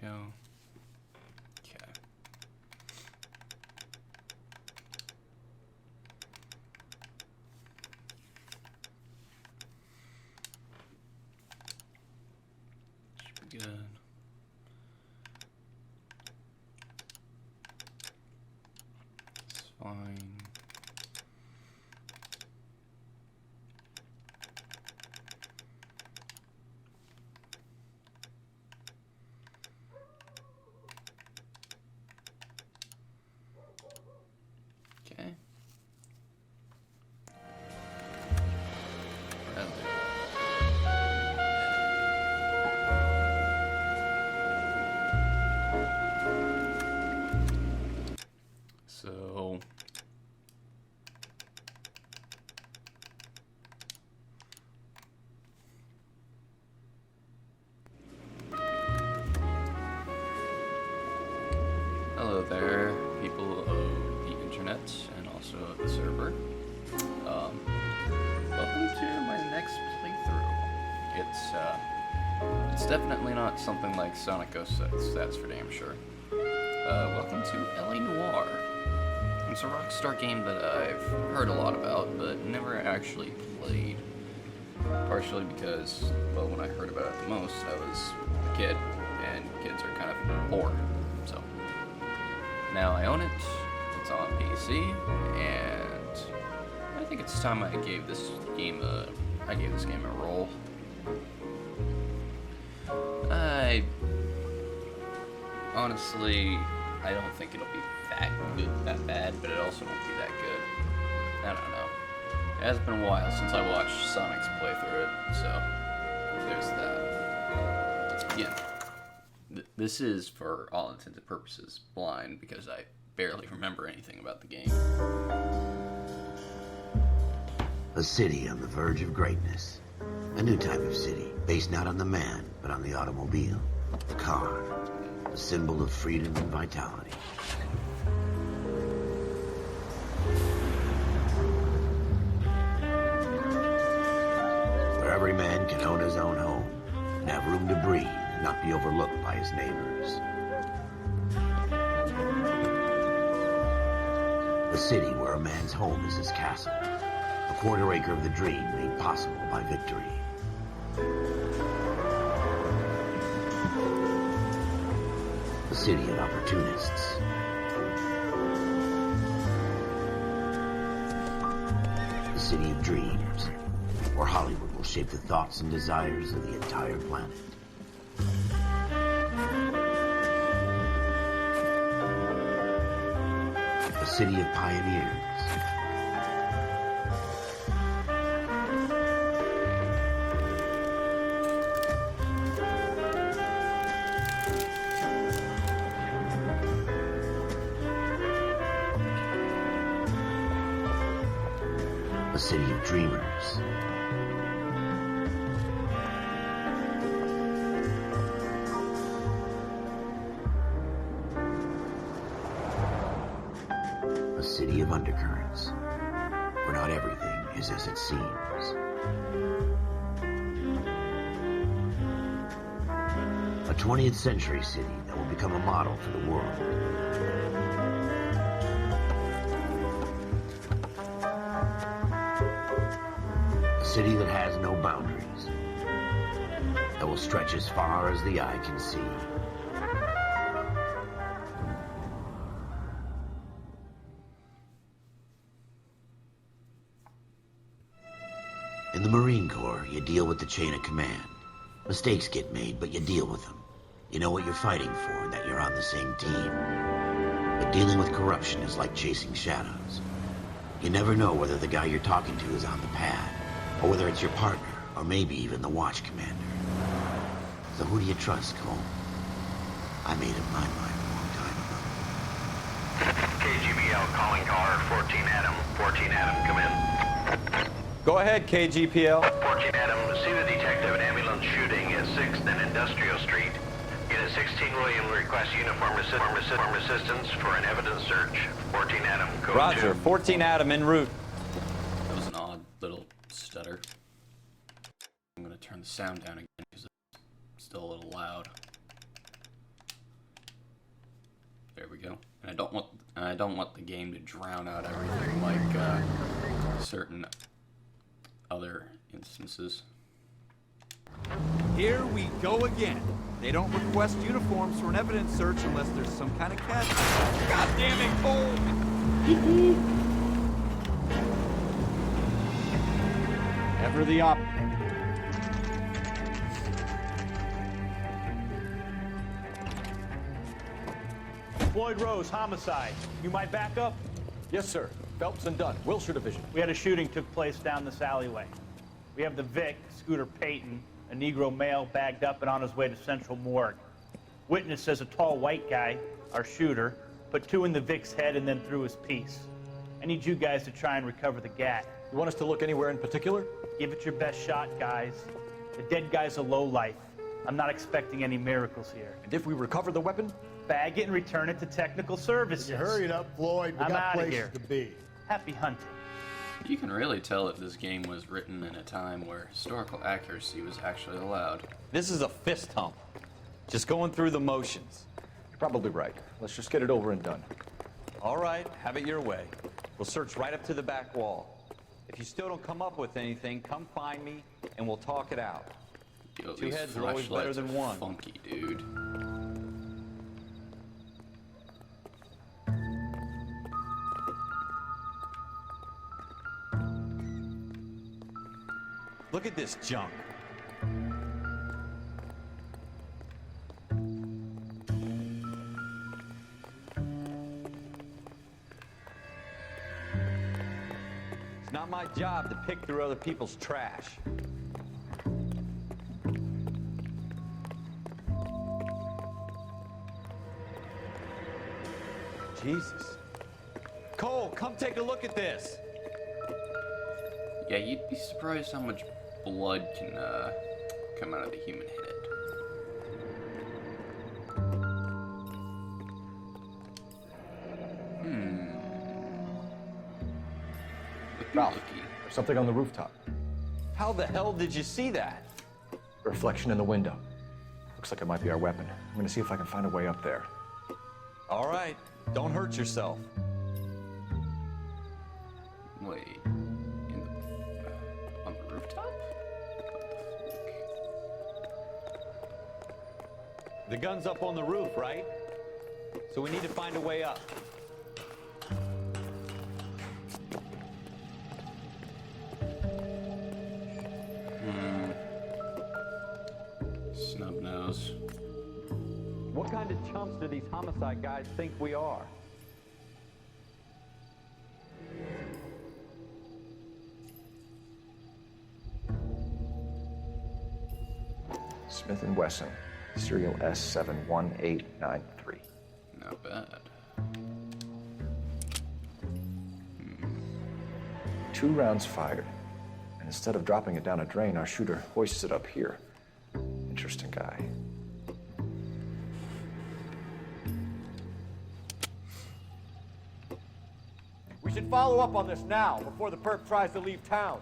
go. Okay. Should be good. It's fine. Okay. So hello there, people of the internet and also of the server. Welcome to my next playthrough. It's definitely not something like Sonic 06, that's for damn sure. Welcome to Noire. It's a Rockstar game that I've heard a lot about, but never actually played. Partially because, well, when I heard about it the most, I was a kid, and kids are kind of poor. So now I own it. It's on PC, and I think it's time I gave this game a roll. Honestly, I don't think it'll be that bad, but it also won't be that good. I don't know. It has been a while since I watched Sonic's playthrough it, so there's that. Again, this is, for all intents and purposes, blind, because I barely remember anything about the game. A city on the verge of greatness. A new type of city, based not on the man, but on the automobile. The car. A symbol of freedom and vitality. Where every man can own his own home, and have room to breathe and not be overlooked by his neighbors. A city where a man's home is his castle. A quarter acre of the dream made possible by victory. A city of opportunists. A city of dreams, where Hollywood will shape the thoughts and desires of the entire planet. A city of pioneers. A city of dreamers. A city of undercurrents, where not everything is as it seems. A 20th century city that will become a model for the world. A city that has no boundaries, that will stretch as far as the eye can see. In the Marine Corps, you deal with the chain of command. Mistakes get made, but you deal with them. You know what you're fighting for and that you're on the same team. But dealing with corruption is like chasing shadows. You never know whether the guy you're talking to is on the pad, or whether it's your partner, or maybe even the watch commander. So who do you trust, Cole? I made up my mind a long time ago. KGBL calling caller 14 Adam. 14 Adam, come in. Go ahead, KGPL. 14 Adam, see the detective, an ambulance shooting at 6th and Industrial Street. Unit 16 William requests uniform assistance for an evidence search. 14 Adam, code Roger, 2. 14 Adam en route. That was an odd little stutter. I'm gonna turn the sound down again because it's still a little loud. There we go. And I don't want the game to drown out everything like certain other instances. Here we go again. They don't request uniforms for an evidence search unless there's some kind of catch. God damn it, Cole! Ever the op. Floyd Rose, homicide. You might back up? Yes, sir. Phelps and Dunn, Wilshire Division. We had a shooting took place down this alleyway. We have the Vic, Scooter Payton, a Negro male bagged up and on his way to Central Morgue. Witness says a tall white guy, our shooter, put 2 in the Vic's head and then threw his piece. I need you guys to try and recover the gat. You want us to look anywhere in particular? Give it your best shot, guys. The dead guy's a lowlife. I'm not expecting any miracles here. And if we recover the weapon? Bag it and return it to technical services. You hurry it up, Floyd. We I'm got outta places here. to be. Happy hunting. You can really tell that this game was written in a time where historical accuracy was actually allowed. This is a fist hump. Just going through the motions. You're probably right. Let's just get it over and done. All right, have it your way. We'll search right up to the back wall. If you still don't come up with anything, come find me and we'll talk it out. Yo, Two these heads are always better flashlights than are one. funky, dude. Look at this junk. It's not my job to pick through other people's trash. Jesus. Cole, come take a look at this. Yeah, you'd be surprised how much blood can come out of the human head. Ralph, Looky. there's something on the rooftop. How the hell did you see that? A reflection in the window. Looks like it might be our weapon. I'm gonna see if I can find a way up there. All right, don't hurt yourself. Wait, on the rooftop? The gun's up on the roof, right? So we need to find a way up. Snub nose. What kind of chumps do these homicide guys think we are? Smith & Wesson, serial S71893. Not bad. 2 rounds fired. And instead of dropping it down a drain, our shooter hoists it up here. Interesting guy. We should follow up on this now, before the perp tries to leave town.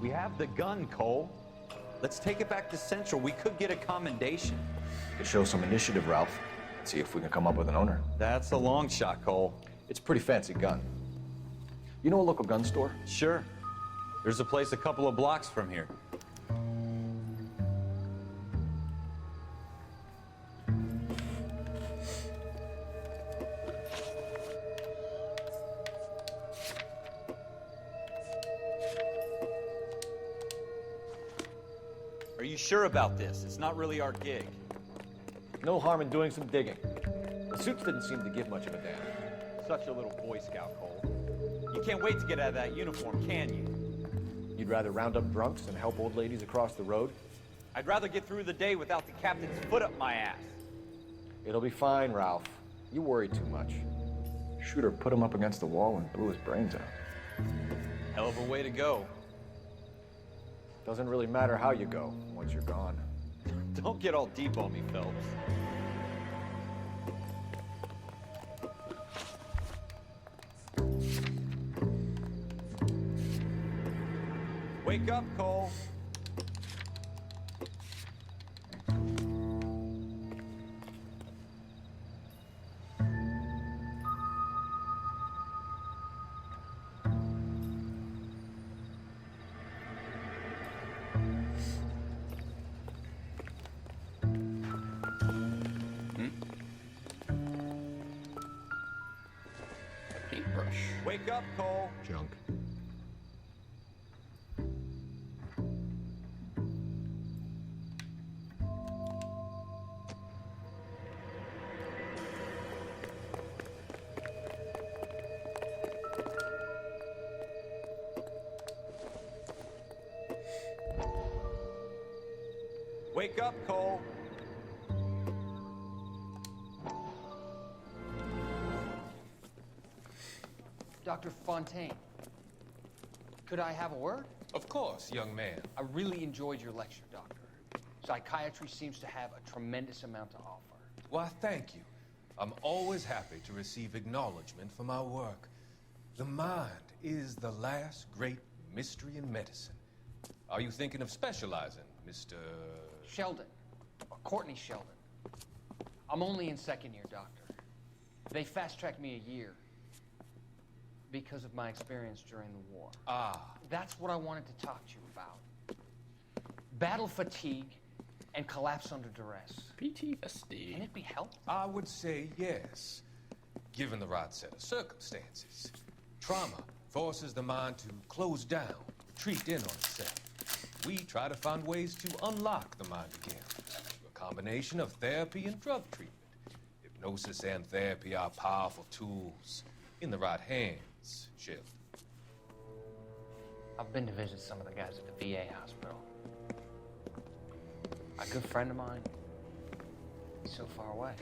We have the gun, Cole. Let's take it back to Central. We could get a commendation. Could show some initiative, Ralph. See if we can come up with an owner. That's a long shot, Cole. It's a pretty fancy gun. You know a local gun store? Sure. There's a place a couple of blocks from here. Are you sure about this? It's not really our gig. No harm in doing some digging. The suits didn't seem to give much of a damn. such a little Boy Scout, Cole. You can't wait to get out of that uniform, can you? You'd rather round up drunks than help old ladies across the road? I'd rather get through the day without the captain's foot up my ass. It'll be fine, Ralph. You worry too much. Shooter put him up against the wall and blew his brains out. Hell of a way to go. Doesn't really matter how you go once you're gone. Don't get all deep on me, Phelps. Wake up, Cole. Paintbrush. Wake up, Cole. Junk. Wake up, Cole. Dr. Fontaine, could I have a word? Of course, young man. I really enjoyed your lecture, Doctor. Psychiatry seems to have a tremendous amount to offer. Why, thank you. I'm always happy to receive acknowledgement for my work. The mind is the last great mystery in medicine. Are you thinking of specializing, Mr. Sheldon, or Courtney Sheldon. I'm only in second year, Doctor. They fast-tracked me a year because of my experience during the war. Ah. That's what I wanted to talk to you about. Battle fatigue and collapse under duress. Can PTSD. it be helped? I would say yes, given the right set of circumstances. Trauma forces the mind to close down, retreat in on itself. We try to find ways to unlock the mind again. A combination of therapy and drug treatment. Hypnosis and therapy are powerful tools in the right hands, Sheldon. I've been to visit some of the guys at the VA hospital. A good friend of mine, he's so far away.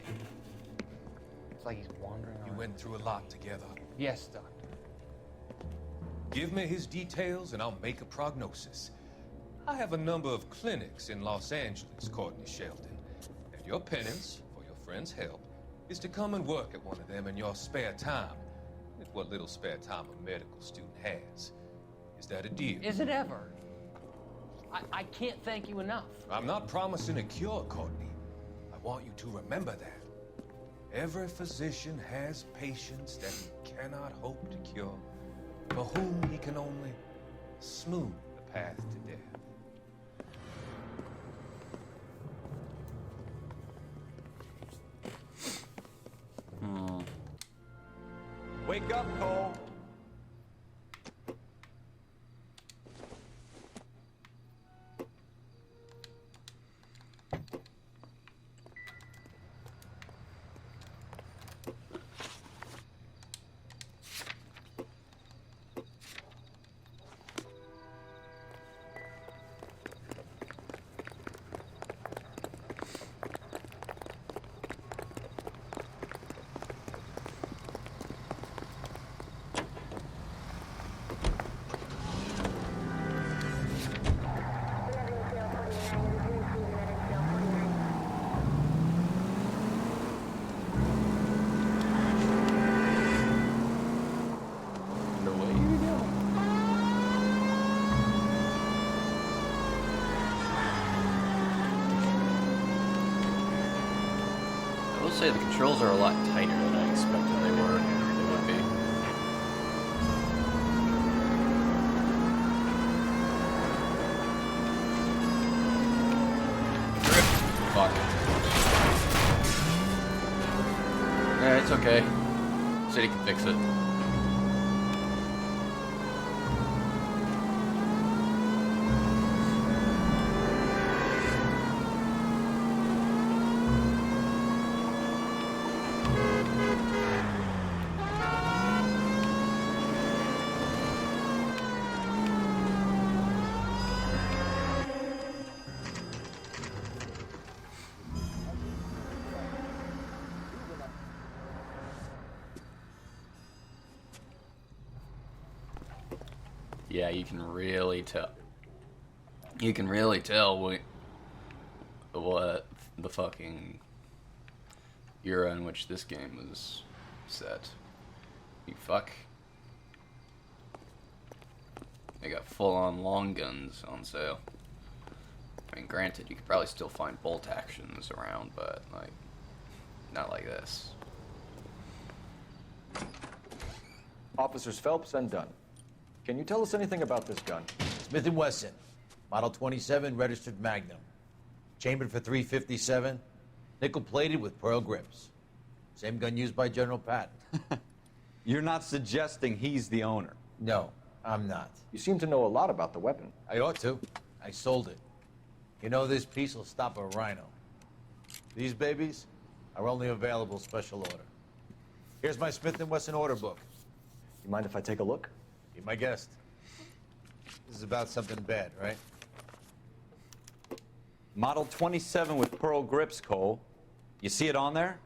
It's like he's wandering You around. went through a lot together. Yes, Doctor. Give me his details and I'll make a prognosis. I have a number of clinics in Los Angeles, Courtney Sheldon. And your penance, for your friend's help, is to come and work at one of them in your spare time. With what little spare time a medical student has. Is that a deal? Is it ever? I can't thank you enough. I'm not promising a cure, Courtney. I want you to remember that. Every physician has patients that he cannot hope to cure, for whom he can only smooth the path to death. Wake up, Cole. I will say the controls are a lot tighter than I expected they would be. Fuck. Yeah, it's okay. City can fix it. Yeah, you can really tell. You can really tell what the fucking era in which this game was set. You fuck. They got full-on long guns on sale. I mean, granted, you could probably still find bolt actions around, but, like, not like this. Officers Phelps and Dunn. Can you tell us anything about this gun? Smith & Wesson, Model 27, registered Magnum. Chambered for .357, nickel-plated with pearl grips. Same gun used by General Patton. You're not suggesting he's the owner? No, I'm not. You seem to know a lot about the weapon. I ought to. I sold it. You know, this piece will stop a rhino. These babies are only available special order. Here's my Smith & Wesson order book. You mind if I take a look? Be my guest. This is about something bad, right? Model 27 with pearl grips, Cole. You see it on there?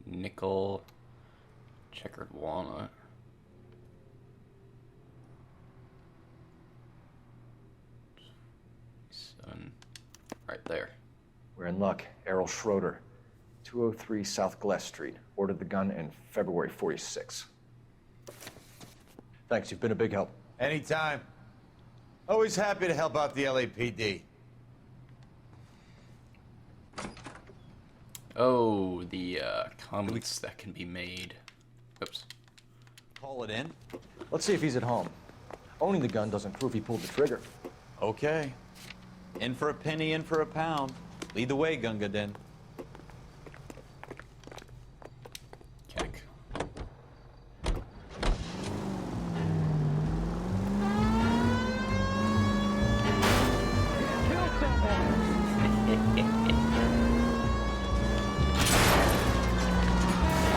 Nickel checkered walnut. Right there. We're in luck. Errol Schroeder, 203 South Glass Street. Ordered the gun in February '46. Thanks, you've been a big help. Anytime. Always happy to help out the LAPD. Oh, the comments that can be made. Oops. Call it in? Let's see if he's at home. Owning the gun doesn't prove he pulled the trigger. Okay. In for a penny, in for a pound. Lead the way, Gunga Din. Kick.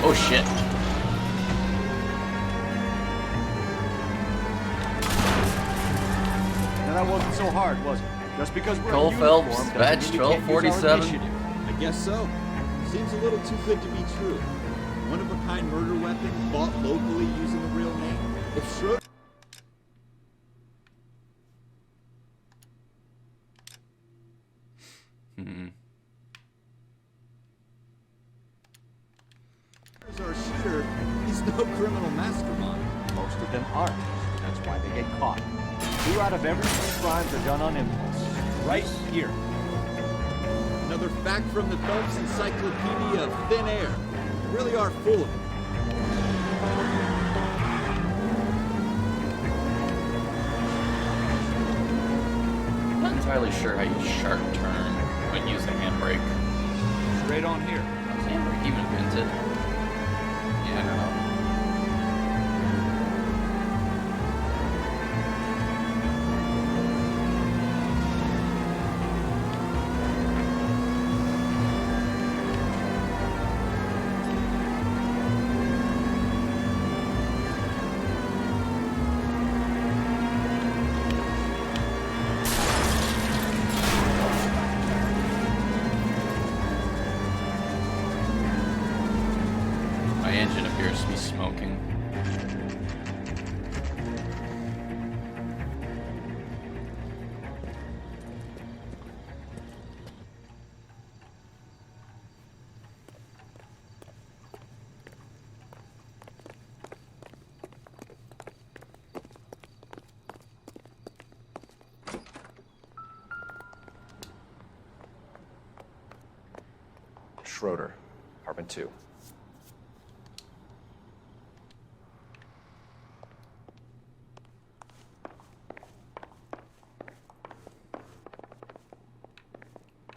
Oh shit. Now that wasn't so hard, was it? Just because we're Cole in Phelps, uniform doesn't badge mean we can't use our 1247. initiative. I guess so. Seems a little too good to be true. One-of-a-kind murder weapon bought locally using a real name. If Schroeder... our shooter, he's no criminal mastermind. Most of them aren't. That's why they get caught. 2 out of every 3 crimes are done on impulse. Right here. Another fact from the Phelps Encyclopedia of Thin Air. You really are full of it. I'm not entirely sure how you sharp turn when using a handbrake. Straight on here. Was handbrake even invented? Yeah, I don't know. My engine appears to be smoking. Schroeder, apartment 2.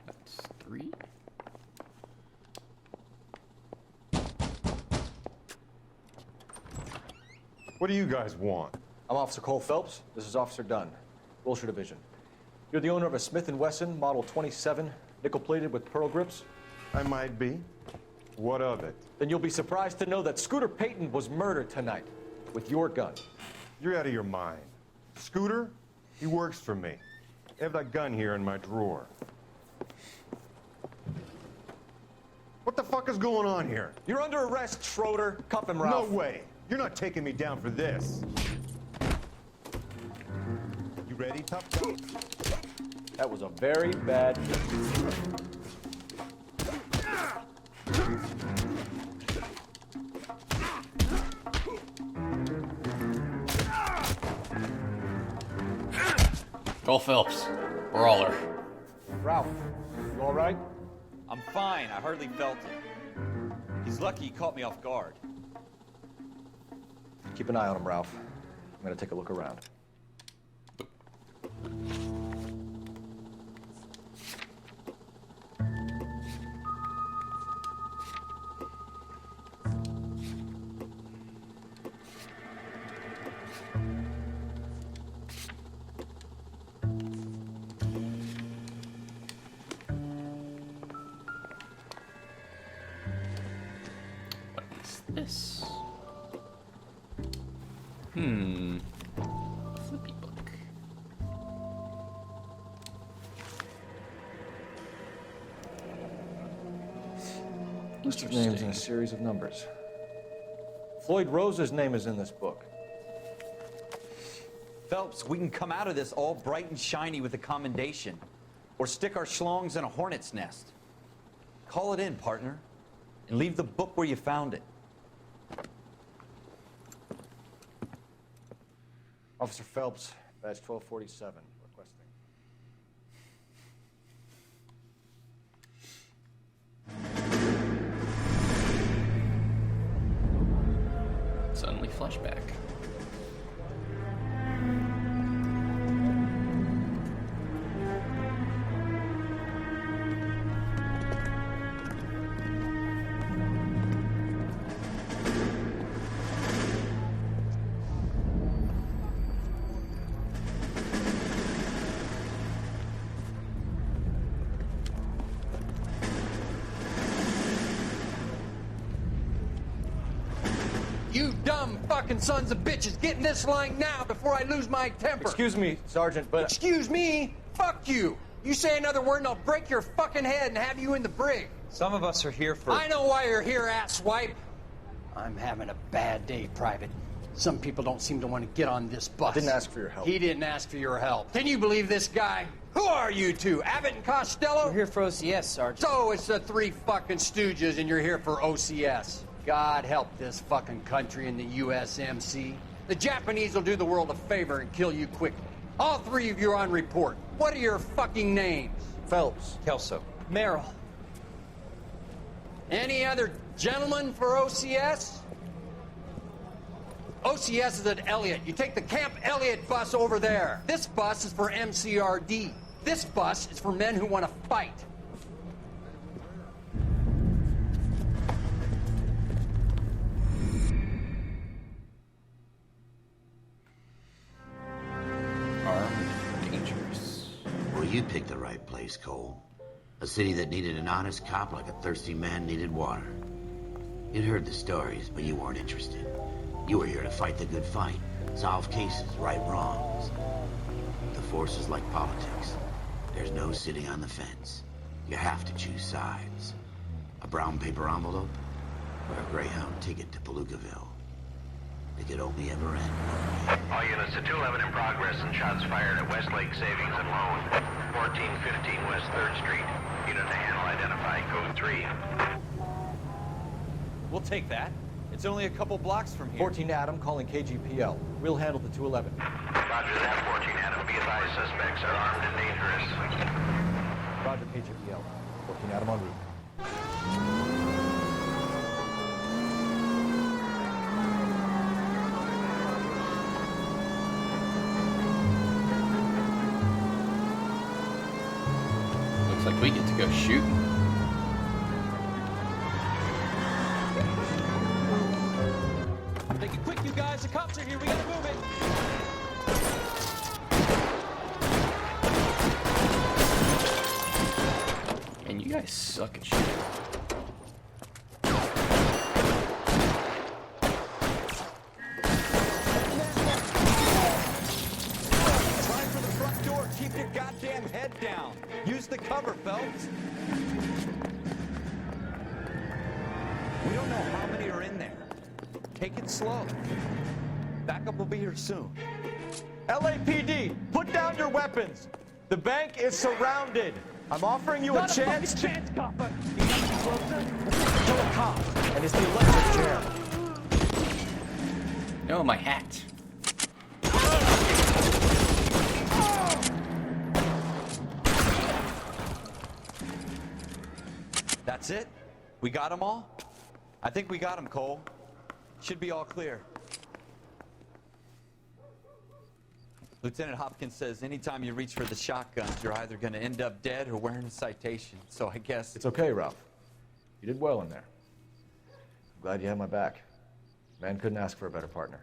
That's 3. What do you guys want? I'm Officer Cole Phelps. This is Officer Dunn, Wilshire Division. You're the owner of a Smith & Wesson Model 27, nickel-plated with pearl grips? I might be. What of it? Then you'll be surprised to know that Scooter Payton was murdered tonight with your gun. You're out of your mind. Scooter? He works for me. I have that gun here in my drawer. What the fuck is going on here? You're under arrest, Schroeder. Cuff him, Ralph. No way. You're not taking me down for this. You ready, tough guy? That was a very bad hit. Go Phelps. Brawler. Ralph, you all right? I'm fine. I hardly felt it. He's lucky he caught me off guard. Keep an eye on him, Ralph. I'm gonna take a look around. What is this? Flippy book. List of names and a series of numbers. Floyd Rose's name is in this book. Phelps, we can come out of this all bright and shiny with a commendation. Or stick our schlongs in a hornet's nest. Call it in, partner. And leave the book where you found it. Officer Phelps, badge 1247, requesting. Suddenly flashback. You dumb fucking sons of bitches, get in this line now before I lose my temper. Excuse me, Sergeant, but... Excuse me? Fuck you. You say another word and I'll break your fucking head and have you in the brig. Some of us are here for... I know why you're here, asswipe. I'm having a bad day, Private. Some people don't seem to want to get on this bus. Didn't ask for your help. He didn't ask for your help. Can you believe this guy? Who are you two? Abbott and Costello? We're here for OCS, Sergeant. So it's the three fucking stooges and you're here for OCS. God help this fucking country and the USMC. The Japanese will do the world a favor and kill you quickly. All three of you are on report. What are your fucking names? Phelps. Kelso. Merrill. Any other gentlemen for OCS? OCS is at Elliott. You take the Camp Elliott bus over there. This bus is for MCRD. This bus is for men who want to fight. Armed, dangerous. Well, you picked the right place, Cole. A city that needed an honest cop like a thirsty man needed water. You'd heard the stories, but you weren't interested. You were here to fight the good fight, solve cases, right wrongs. The force is like politics. There's no sitting on the fence. You have to choose sides. A brown paper envelope or a Greyhound ticket to Palookaville. It could only ever end one way. All units to 211 in progress and shots fired at Westlake Savings and Loan, 1415 West 3rd Street. Unit to handle identified, code 3. We'll take that. It's only a couple blocks from here. 14 Adam calling KGPL. We'll handle the 211. Roger that, 14 Adam. Be advised, suspects are armed and dangerous. Roger, KGPL. 14 Adam en route. Looks like we get to go shooting. Make it quick, you guys. The cops are here. We gotta move it. And you guys suck at shooting. Try for the front door. Keep your goddamn head down. Use the cover, Phelps. We don't know how many are in there. Take it slow. Backup will be here soon. LAPD, put down your weapons. The bank is surrounded. I'm offering you a chance. chance, copper. Kill a cop, and it's the electric chair. No, my hat. That's it? We got them all? I think we got them, Cole. Should be all clear. Lieutenant Hopkins says anytime you reach for the shotguns, you're either going to end up dead or wearing a citation. So I guess... It's okay, Ralph. You did well in there. I'm glad you had my back. Man couldn't ask for a better partner.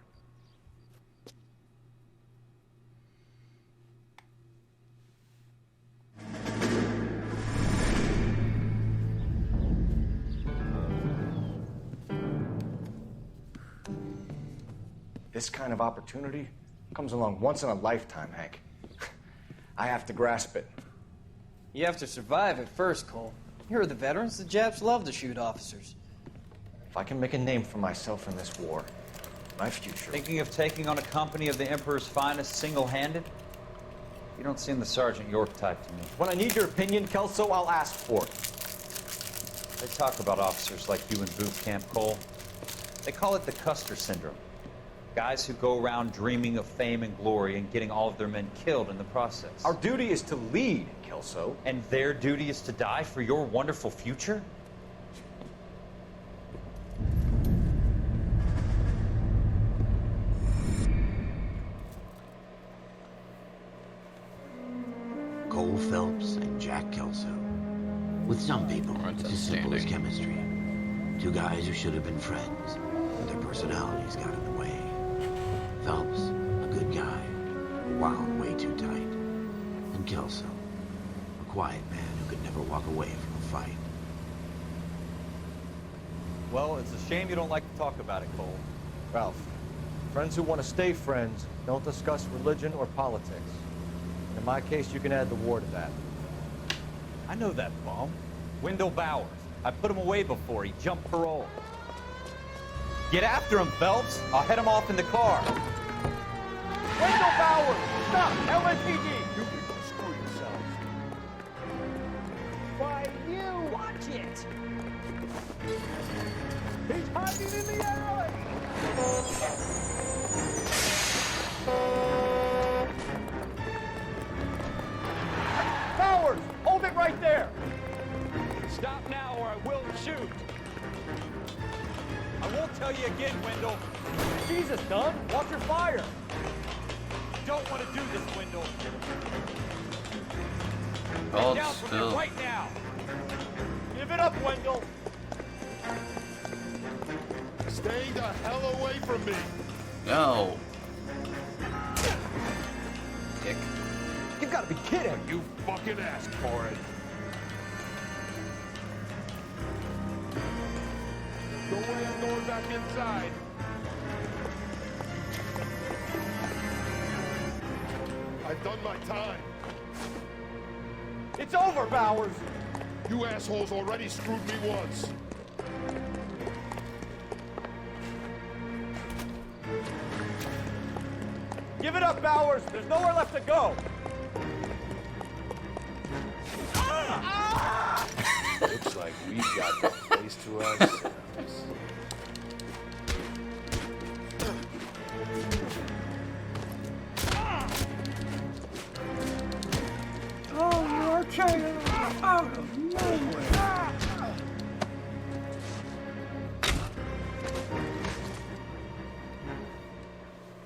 This kind of opportunity comes along once in a lifetime, Hank. I have to grasp it. You have to survive it first, Cole. Here are the veterans. The Japs love to shoot officers. If I can make a name for myself in this war, my future... Thinking of taking on a company of the Emperor's finest single-handed? You don't seem the Sergeant York type to me. When I need your opinion, Kelso, I'll ask for it. They talk about officers like you in boot camp, Cole. They call it the Custer syndrome. Guys who go around dreaming of fame and glory and getting all of their men killed in the process. Our duty is to lead, Kelso. And their duty is to die for your wonderful future? Cole Phelps and Jack Kelso. With some people, it's as simple as chemistry. Two guys who should have been friends, but their personalities got in the way. Phelps, a good guy, wound way too tight. And Kelso, a quiet man who could never walk away from a fight. Well, it's a shame you don't like to talk about it, Cole. Ralph, friends who want to stay friends don't discuss religion or politics. In my case, you can add the war to that. I know that bum. Wendell Bowers. I put him away before. He jumped parole. Get after him, Phelps. I'll head him off in the car. Wendell Bowers! Stop! LAPD! You people screw yourselves. Why, you! Watch it! He's hiding in the alley! Bowers! Hold it right there! Stop now or I will shoot. I won't tell you again, Wendell. Jesus, Dunn! Watch your fire! Don't want to do this, Wendell. Hold Get down from still. there right now. Give it up, Wendell! Stay the hell away from me. No. Dick. You've got to be kidding! You fucking asked for it. No way I'm going back inside. I've done my time. It's over, Bowers! You assholes already screwed me once. Give it up, Bowers! There's nowhere left to go! Looks like we've got the place to ourselves. Oh, you're taking out of nowhere.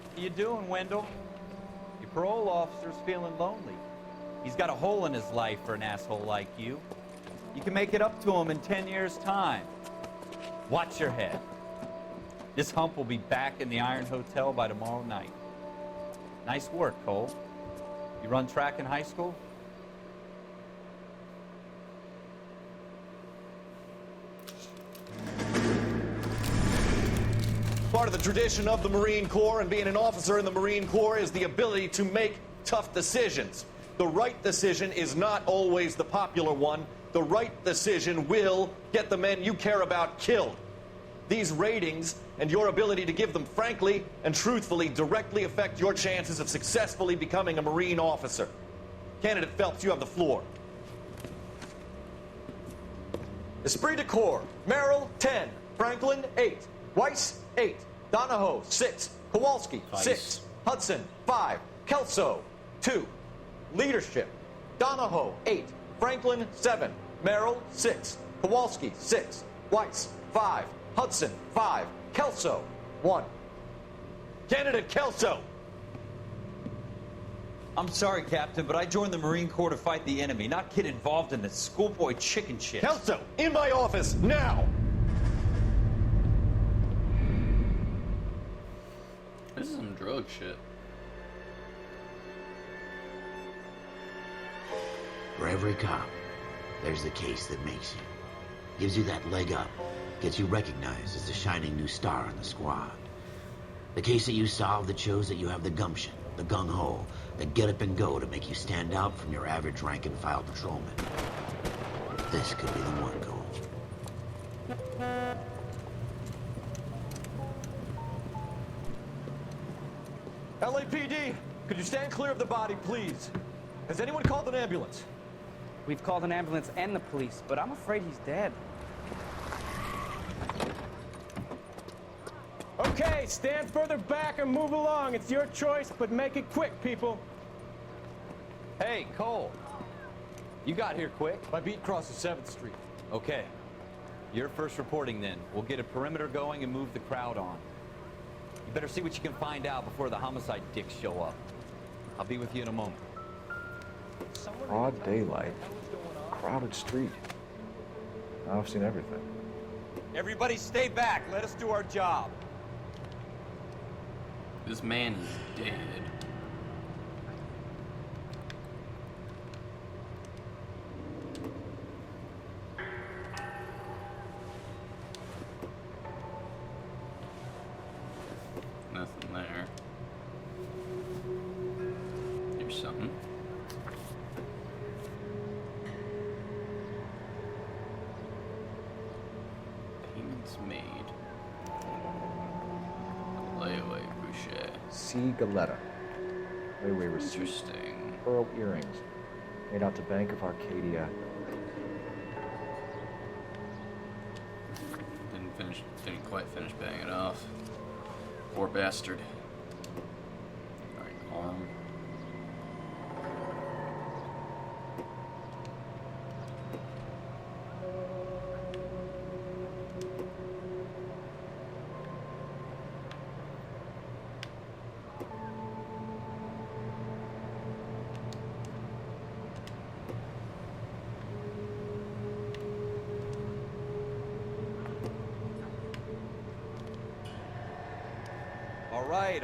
What you doing, Wendell? Your parole officer's feeling lonely. He's got a hole in his life for an asshole like you. You can make it up to him in 10 years' time. Watch your head. This hump will be back in the Iron Hotel by tomorrow night. Nice work, Cole. You run track in high school? Part of the tradition of the Marine Corps and being an officer in the Marine Corps is the ability to make tough decisions. The right decision is not always the popular one. The right decision will get the men you care about killed. These ratings and your ability to give them frankly and truthfully directly affect your chances of successfully becoming a Marine officer. Candidate Phelps, you have the floor. Esprit de Corps, Merrill, 10. Franklin, 8. Weiss, 8. Donahoe, 6. Kowalski, 6. Hudson, 5. Kelso, 2. Leadership, Donahoe, 8. Franklin, 7. Merrill, 6. Kowalski, 6. Weiss, 5. Hudson, 5. Kelso, 1. Candidate Kelso! I'm sorry, Captain, but I joined the Marine Corps to fight the enemy, not get involved in this schoolboy chicken shit. Kelso, in my office, now! This is some drug shit. For every cop, there's the case that makes you. Gives you that leg up. Gets you recognized as the shining new star in the squad. The case that you solve that shows that you have the gumption, the gung-ho, the get up and go to make you stand out from your average rank-and-file patrolman. This could be the one, Cole. LAPD, could you stand clear of the body, please? Has anyone called an ambulance? We've called an ambulance and the police, but I'm afraid he's dead. Okay, stand further back and move along. It's your choice, but make it quick, people. Hey, Cole. You got here quick. My beat crosses 7th Street. Okay. You're first reporting then. We'll get a perimeter going and move the crowd on. You better see what you can find out before the homicide dicks show up. I'll be with you in a moment. Broad daylight. Crowded street. I've seen everything. Everybody stay back. Let us do our job. This man is dead. Nothing there. Here's something. Payments made. Layaway Boucher. C. Galetta. Layaway receipt. Interesting. Pearl earrings. Made out to Bank of Arcadia. Didn't quite finish paying it off. Poor bastard. Alright, arm.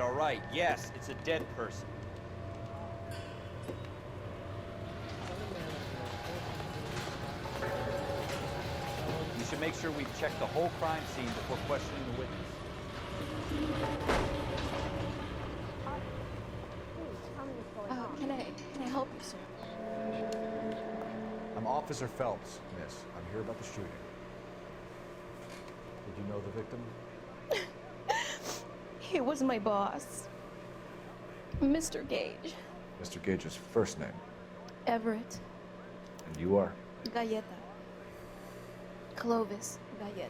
All right. Yes, it's a dead person. You should make sure we've checked the whole crime scene before questioning the witness. Can I help you, sir? I'm Officer Phelps, miss. I'm here about the shooting. Did you know the victim? He was my boss, Mr. Gage. Mr. Gage's first name. Everett. And you are? Galleta. Clovis Galleta.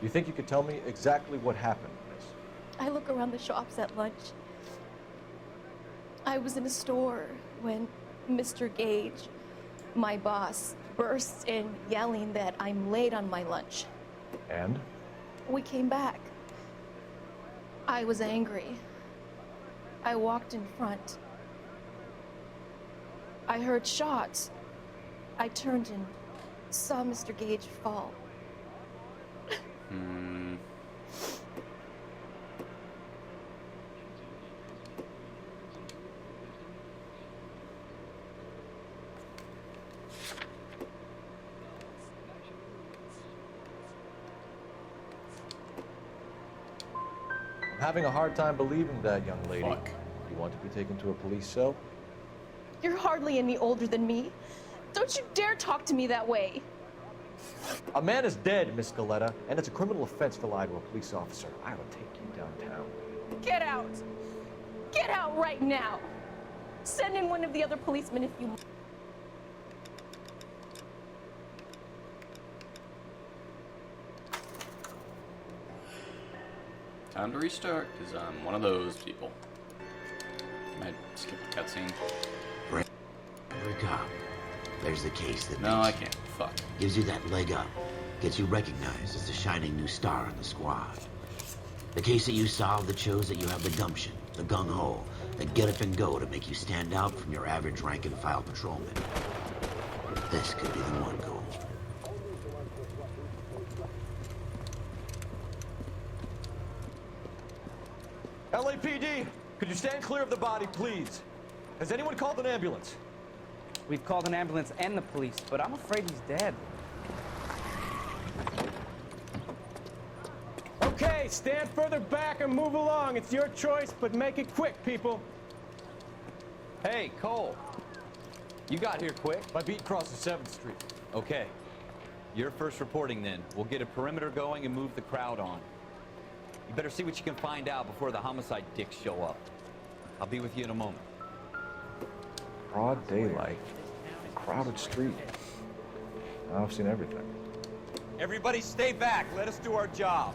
You think you could tell me exactly what happened, miss? I look around the shops at lunch. I was in a store when Mr. Gage, my boss, bursts in yelling that I'm late on my lunch. And? We came back. I was angry. I walked in front. I heard shots. I turned and saw Mr. Gage fall. having a hard time believing that, young lady. Fuck. You want to be taken to a police cell? You're hardly any older than me. Don't you dare talk to me that way. A man is dead, Miss Galetta, and it's a criminal offense to lie to a police officer. I will take you downtown. Get out. Get out right now. Send in one of the other policemen if you want. Time to restart, because I'm one of those people. Might skip a cutscene. Every cop. There's the case that No, I can't. Fuck. gives you that leg up, gets you recognized as the shining new star in the squad. The case that you solved that shows that you have the gumption, the gung-ho, the get up and go to make you stand out from your average rank-and-file patrolman. This could be the one goal. LAPD, could you stand clear of the body, please? Has anyone called an ambulance? We've called an ambulance and the police, but I'm afraid he's dead. Okay, stand further back and move along. It's your choice, but make it quick, people. Hey, Cole. You got here quick. My beat crosses 7th Street. Okay. You're first reporting then. We'll get a perimeter going and move the crowd on. You better see what you can find out before the homicide dicks show up. I'll be with you in a moment. Broad daylight. Crowded street. I've seen everything. Everybody stay back. Let us do our job.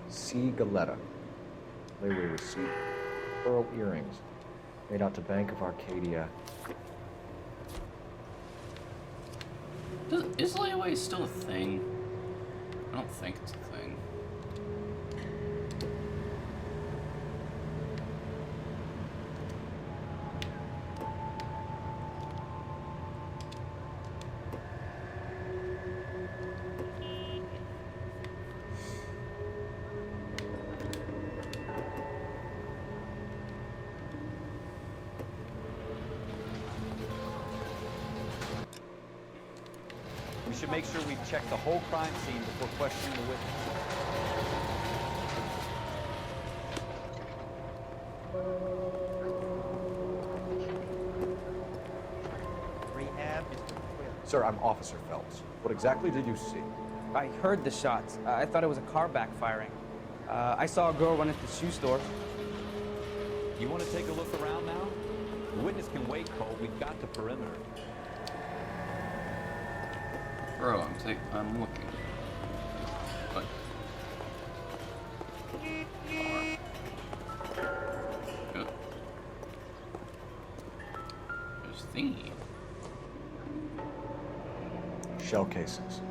C. Galetta. Layaway receipt. Pearl earrings. Made out to Bank of Arcadia. Is layaway still a thing? I don't think it's a thing. We should make sure we check the whole crime scene before questioning the witness. Sir, I'm Officer Phelps. What exactly did you see? I heard the shots. I thought it was a car backfiring. I saw a girl run into the shoe store. You want to take a look around now? The witness can wait, Cole. We've got the perimeter. Bro, I'm looking. What? Good. There's thingy. Shell cases.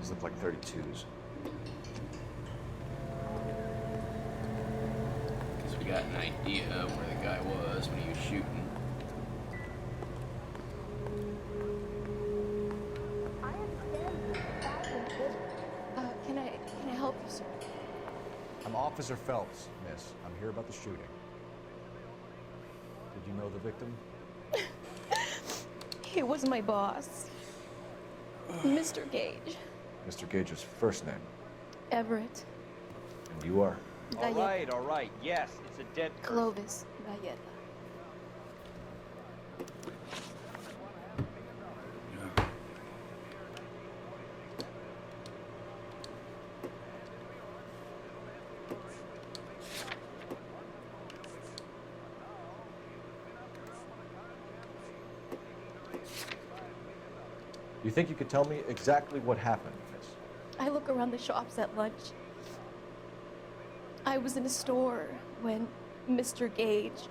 These look like 32s. Guess we got an idea of where the guy was when he was shooting. Can I help you, sir? I'm Officer Phelps, miss. I'm here about the shooting. Did you know the victim? He was my boss, Mr. Gage. Mr. Gage's first name. Everett. And you are? All right. Yes, it's a dead person. Clovis Galletta. You think you could tell me exactly what happened, miss? I look around the shops at lunch. I was in a store when Mr. Gage,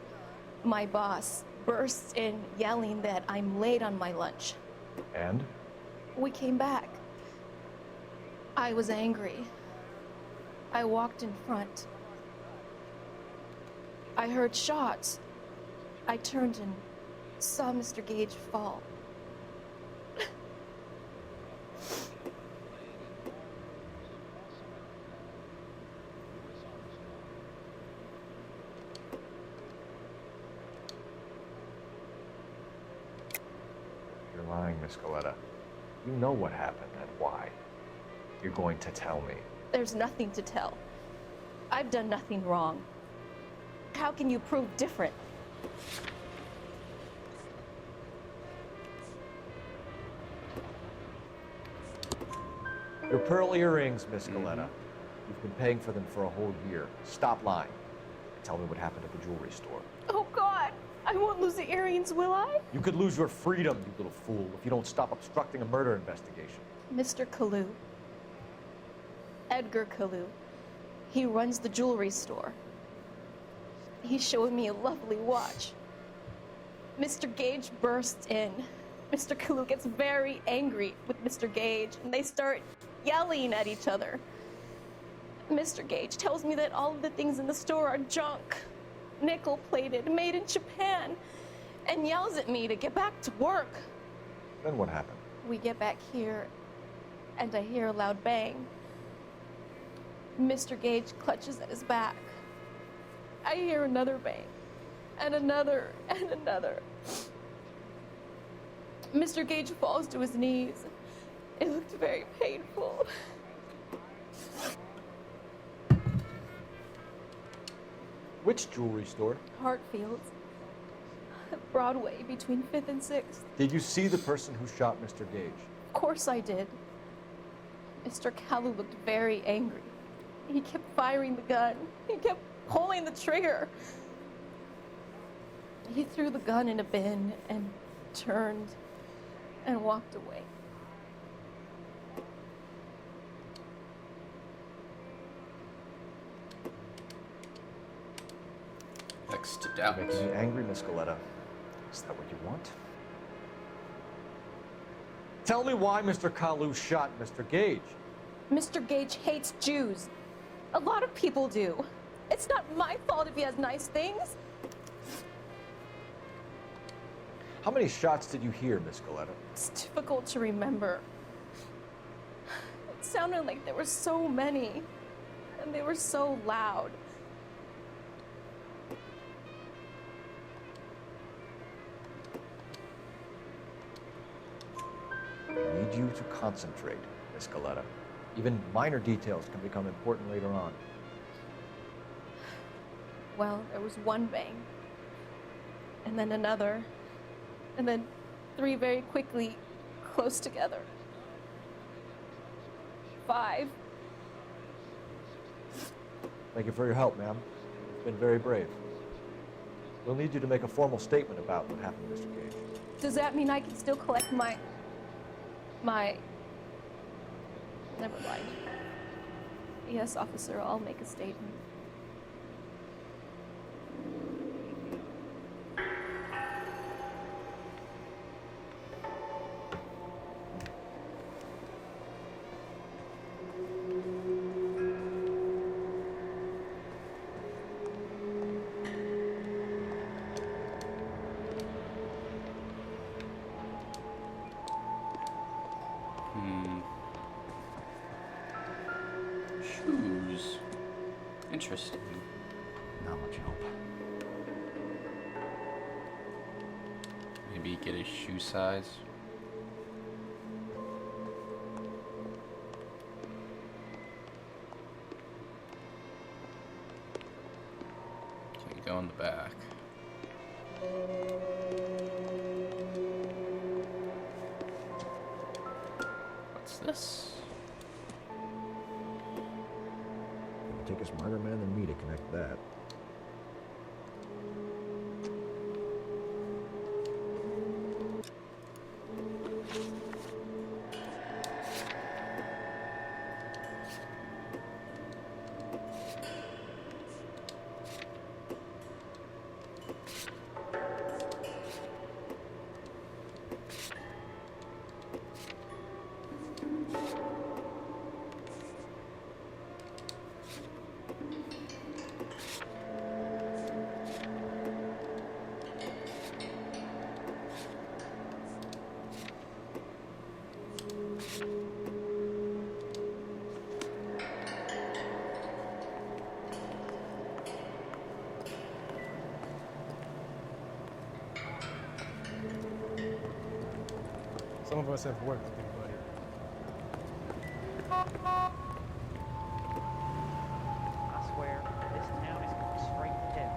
my boss, bursts in yelling that I'm late on my lunch. And? We came back. I was angry. I walked in front. I heard shots. I turned and saw Mr. Gage fall. lying, Miss Coletta. You know what happened and why. You're going to tell me. There's nothing to tell. I've done nothing wrong. How can you prove different? Your pearl earrings, Miss Coletta. You've been paying for them for a whole year. Stop lying. Tell me what happened at the jewelry store. Oh, God. I won't lose the earrings, will I? You could lose your freedom, you little fool, if you don't stop obstructing a murder investigation. Mr. Kalu. Edgar Kalu. He runs the jewelry store. He showed me a lovely watch. Mr. Gage bursts in. Mr. Kalu gets very angry with Mr. Gage, and they start yelling at each other. Mr. Gage tells me that all of the things in the store are junk, nickel-plated, made in Japan, and yells at me to get back to work. Then what happened? We get back here, and I hear a loud bang. Mr. Gage clutches at his back. I hear another bang, and another, and another. Mr. Gage falls to his knees. It looked very painful. Which jewelry store? Hartfield's. Broadway, between 5th and 6th. Did you see the person who shot Mr. Gage? Of course I did. Mr. Kalu looked very angry. He kept firing the gun. He kept pulling the trigger. He threw the gun in a bin and turned and walked away. Next to doubt. Making me angry, Miss Coletta. Is that what you want? Tell me why Mr. Kalu shot Mr. Gage. Mr. Gage hates Jews. A lot of people do. It's not my fault if he has nice things. How many shots did you hear, Miss Coletta? It's difficult to remember. It sounded like there were so many, and they were so loud. I need you to concentrate, Miss Coletta. Even minor details can become important later on. Well, there was one bang, and then another, and then 3 very quickly, close together. 5. Thank you for your help, ma'am. You've been very brave. We'll need you to make a formal statement about what happened to Mr. Gage. Does that mean I can still collect my... Never mind. Yes, officer, I'll make a statement. Shoes. Interesting. Not much help. Maybe get his shoe size. Okay, go in the back. What's this? It'll take a smarter man than me to connect that. Some of us have work to do, buddy. I swear, this town is going straight to hell.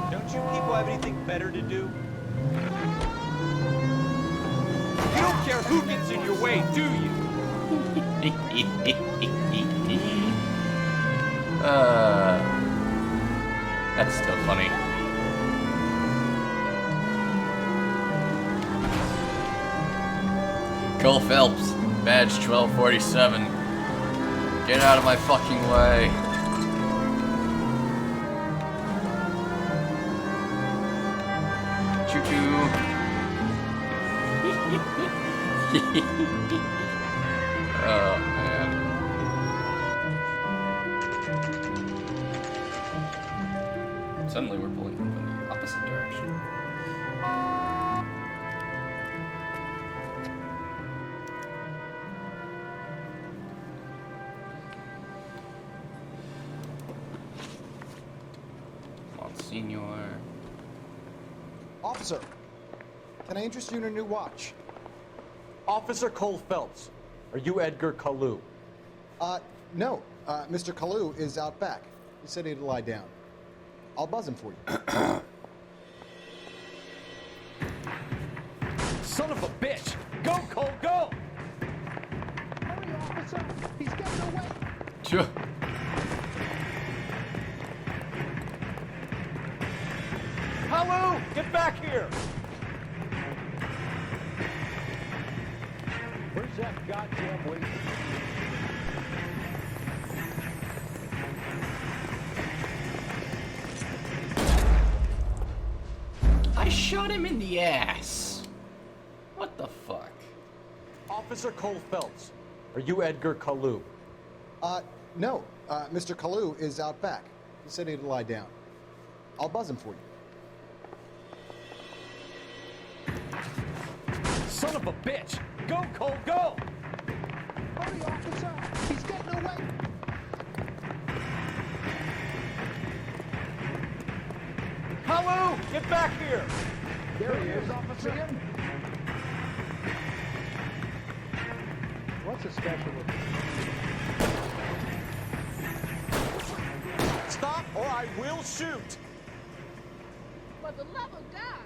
Don't you people have anything better to do? You don't care who gets in your way, do you? That's still funny. Cole Phelps, badge 1247. Get out of my fucking way. Choo-choo. Oh, man. Suddenly we're pulling in the opposite direction. Monsignor. Officer, can I interest you in a new watch? Officer Cole Phelps, are you Edgar Kalu? No. Mr. Kalu is out back. He said he'd lie down. I'll buzz him for you. Son of a bitch! Go, Cole, go! Hurry, officer! He's getting away! Sure. Kalu, get back here! Where's that goddamn waste? I shot him in the ass. What the fuck? Officer Cole Phelps, are you Edgar Kalu? No. Mr. Kalu is out back. He said he'd lie down. I'll buzz him for you. Son of a bitch! Go, Cole, go! Hurry, officer! He's getting away! Kalu, get back here! There he is, officer. What's a special with Stop or I will shoot! For the love of God.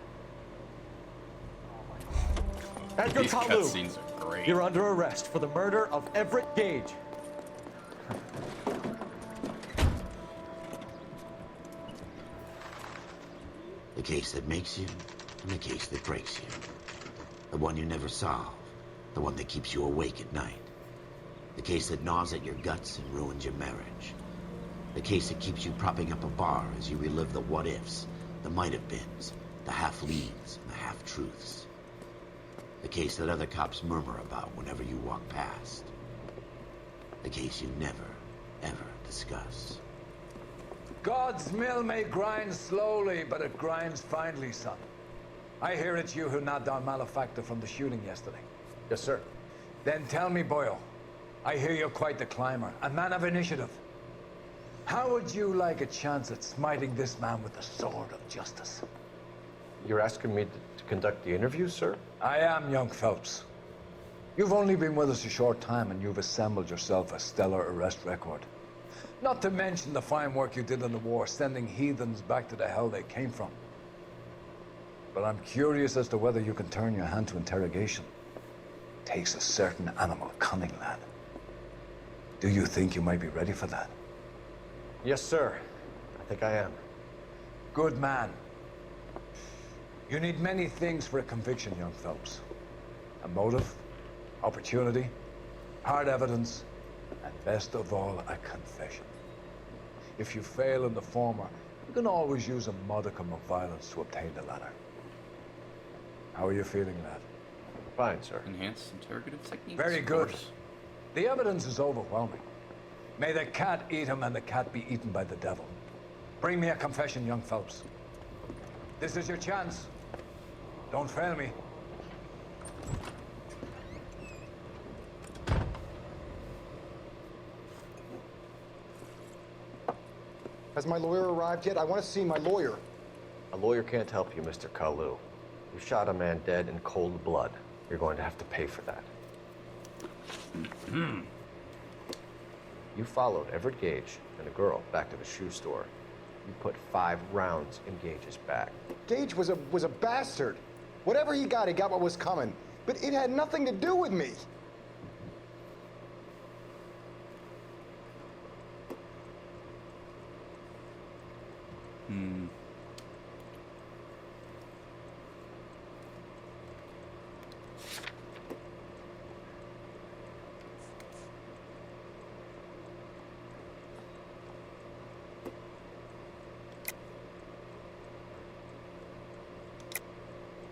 Edgar These Kalu, cutscenes are great. you're under arrest for the murder of Everett Gage. The case that makes you, and the case that breaks you. The one you never solve. The one that keeps you awake at night. The case that gnaws at your guts and ruins your marriage. The case that keeps you propping up a bar as you relive the what-ifs, the might-have-beens, the half-leads, and the half-truths. The case that other cops murmur about whenever you walk past. The case you never, ever discuss. God's mill may grind slowly, but it grinds finely, son. I hear it's you who nabbed our malefactor from the shooting yesterday. Yes, sir. Then tell me, Boyle, I hear you're quite the climber, a man of initiative. How would you like a chance at smiting this man with the sword of justice? You're asking me to conduct the interview, sir? I am, young Phelps. You've only been with us a short time, and you've assembled yourself a stellar arrest record. Not to mention the fine work you did in the war, sending heathens back to the hell they came from. But I'm curious as to whether you can turn your hand to interrogation. Takes a certain animal cunning, lad. Do you think you might be ready for that? Yes, sir. I think I am. Good man. You need many things for a conviction, young Phelps. A motive, opportunity, hard evidence, and best of all, a confession. If you fail in the former, you can always use a modicum of violence to obtain the latter. How are you feeling, lad? Fine, sir. Enhanced interrogative techniques. Very of good. course. The evidence is overwhelming. May the cat eat him and the cat be eaten by the devil. Bring me a confession, young Phelps. This is your chance. Don't fail me. Has my lawyer arrived yet? I want to see my lawyer. A lawyer can't help you, Mr. Kalu. You shot a man dead in cold blood. You're going to have to pay for that. You followed Everett Gage and a girl back to the shoe store. You put 5 rounds in Gage's back. Gage was a bastard. Whatever he got what was coming. But it had nothing to do with me.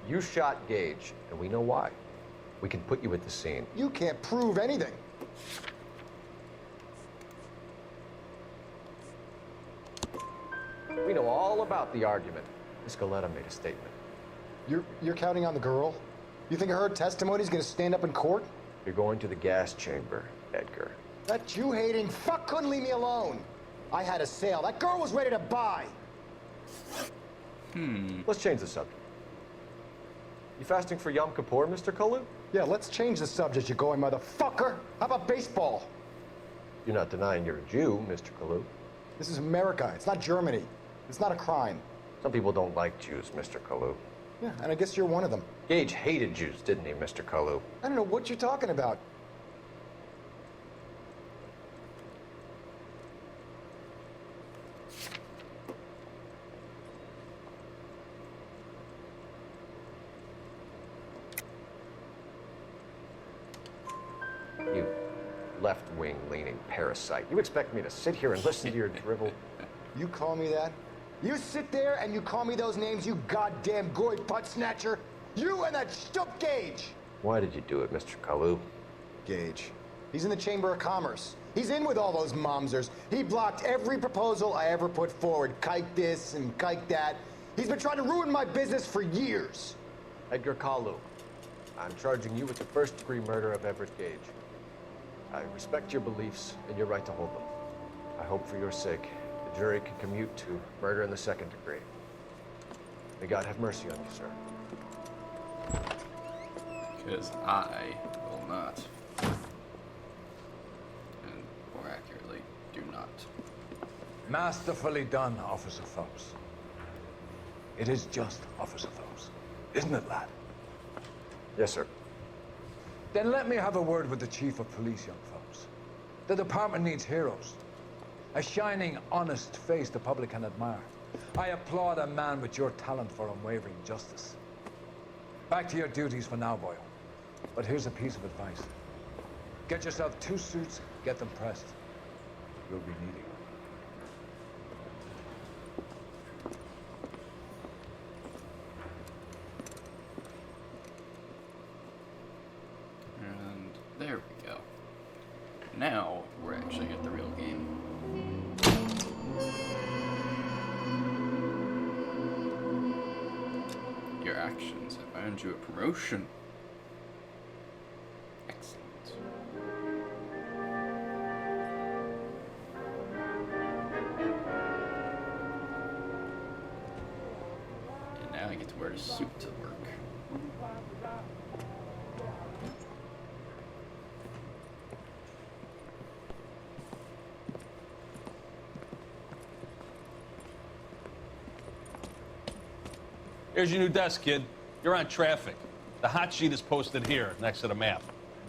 You shot Gage, and we know why. We can put you at the scene. You can't prove anything. We know all about the argument. Miss Galetta made a statement. You're counting on the girl? You think her testimony's gonna stand up in court? You're going to the gas chamber, Edgar. That Jew-hating fuck couldn't leave me alone. I had a sale. That girl was ready to buy. Let's change the subject. You fasting for Yom Kippur, Mr. Kalu? Yeah, let's change the subject, you going motherfucker. How about baseball? You're not denying you're a Jew, Mr. Kalu. This is America. It's not Germany. It's not a crime. Some people don't like Jews, Mr. Kalu. Yeah, and I guess you're one of them. Gage hated Jews, didn't he, Mr. Kalu? I don't know what you're talking about. You left-wing leaning parasite. You expect me to sit here and listen to your drivel? You call me that? You sit there and you call me those names, you goddamn goy butt snatcher? You and that Stup Gage! Why did you do it, Mr. Kalu? Gage. He's in the Chamber of Commerce. He's in with all those momsers. He blocked every proposal I ever put forward. Kike this and kike that. He's been trying to ruin my business for years. Edgar Kalu, I'm charging you with the first-degree murder of Everett Gage. I respect your beliefs and your right to hold them. I hope for your sake the jury can commute to murder in the second degree. May God have mercy on you, sir. Because I will not. And more accurately, do not. Masterfully done, Officer Phelps. It is just Officer Phelps. Isn't it, lad? Yes, sir. Then let me have a word with the Chief of Police, young Phelps. The department needs heroes. A shining, honest face the public can admire. I applaud a man with your talent for unwavering justice. Back to your duties for now, boy. But here's a piece of advice. Get yourself 2 suits, get them pressed. You'll be needing them. And there we go. Now we're actually at the real game. Your actions have earned you a promotion. Excellent. And now I get to wear a suit to work. Here's your new desk, kid. You're on traffic. The hot sheet is posted here, next to the map.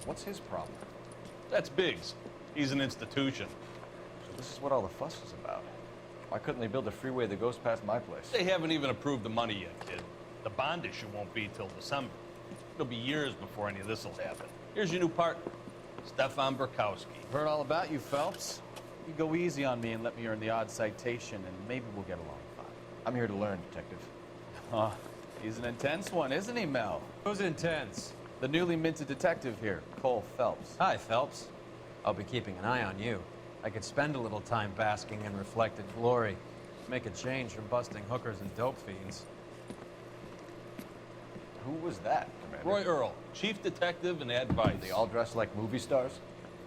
What's his problem? That's Biggs. He's an institution. So this is what all the fuss is about. Why couldn't they build a freeway that goes past my place? They haven't even approved the money yet, kid. The bond issue won't be till December. It'll be years before any of this will happen. Here's your new partner, Stefan Burkowski. Heard all about you, Phelps. You go easy on me and let me earn the odd citation, and maybe we'll get along fine. I'm here to learn, Detective. He's an intense one, isn't he, Mel? Who's intense? The newly minted detective here, Cole Phelps. Hi, Phelps. I'll be keeping an eye on you. I could spend a little time basking in reflected glory. Make a change from busting hookers and dope fiends. Who was that, Commander? Roy Earl, chief detective and advice. They all dress like movie stars?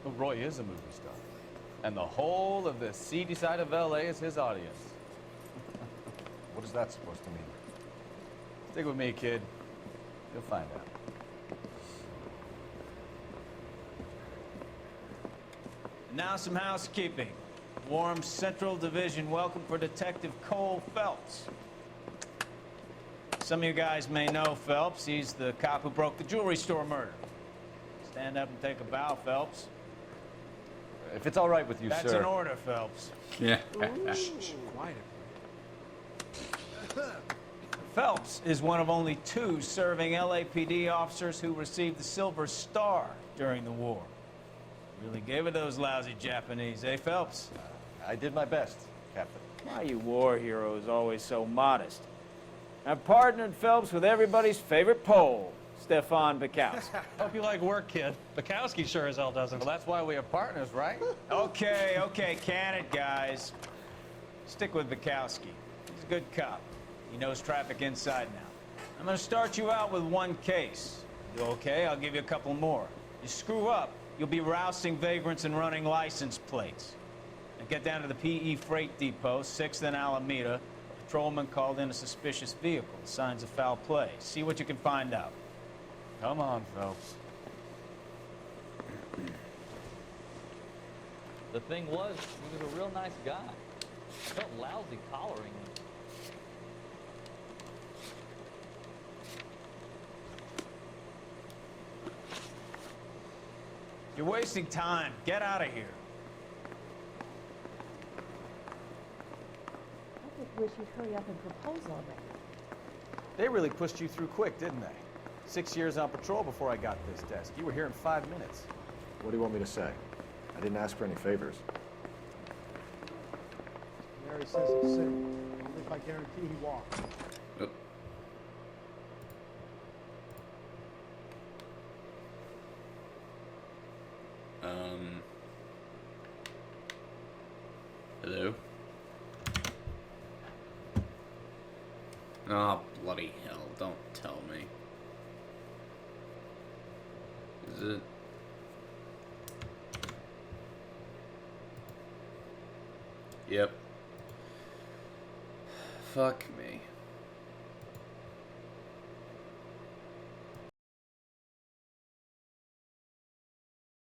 Well, Roy is a movie star. And the whole of the seedy side of LA is his audience. What is that supposed to mean? Stick with me, kid. You'll find out. Now some housekeeping. Warm Central Division welcome for Detective Cole Phelps. Some of you guys may know Phelps. He's the cop who broke the jewelry store murder. Stand up and take a bow, Phelps. If it's all right with you, That's sir. an order, Phelps. Yeah. Quiet. Phelps is one of only 2 serving LAPD officers who received the Silver Star during the war. Really gave it those lousy Japanese, eh, Phelps? I did my best, Captain. Why are you war heroes always so modest? I've partnered Phelps with everybody's favorite Pole, Stefan Bukowski. Hope you like work, kid. Bukowski sure as hell doesn't. Well, that's why we are partners, right? Okay, can it, guys. Stick with Bukowski. He's a good cop. He knows traffic inside now. I'm gonna start you out with 1 case. You okay? I'll give you a couple more. You screw up, you'll be rousting vagrants and running license plates. Now get down to the PE Freight Depot, 6th and Alameda. A patrolman called in a suspicious vehicle. Signs of foul play. See what you can find out. Come on, Phelps. The thing was, he was a real nice guy. I felt lousy collaring him. You're wasting time. Get out of here. I just wish you'd hurry up and propose already. They really pushed you through quick, didn't they? 6 years on patrol before I got this desk. You were here in 5 minutes. What do you want me to say? I didn't ask for any favors. Mary says he's sick. Only if I guarantee he walks. Oh. Hello? Oh, bloody hell, don't tell me. Is it? Yep. Fuck me.